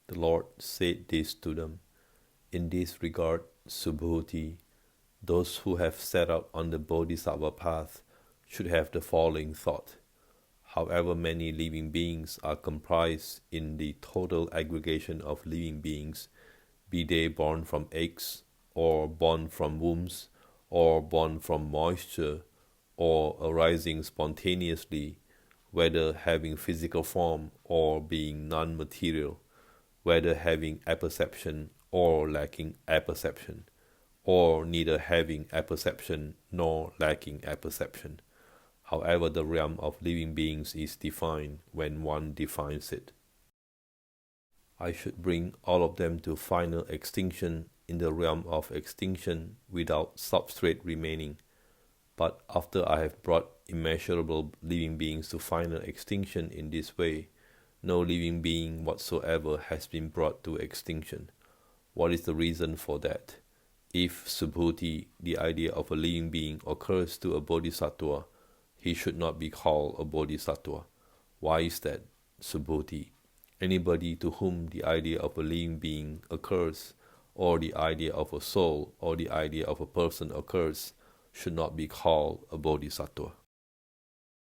The Lord said this to them. In this regard, Subhuti, those who have set out on the Bodhisattva path should have the following thought. However many living beings are comprised in the total aggregation of living beings, be they born from eggs, or born from wombs, or born from moisture, or arising spontaneously, whether having physical form or being non-material, whether having apperception or lacking apperception, or neither having apperception nor lacking apperception, however the realm of living beings is defined when one defines it. I should bring all of them to final extinction in the realm of extinction without substrate remaining. But after I have brought immeasurable living beings to final extinction in this way, no living being whatsoever has been brought to extinction. What is the reason for that? If Subhuti, the idea of a living being, occurs to a bodhisattva, he should not be called a bodhisattva. Why is that, Subhuti? Anybody to whom the idea of a living being occurs, or the idea of a soul, or the idea of a person occurs, should not be called a bodhisattva.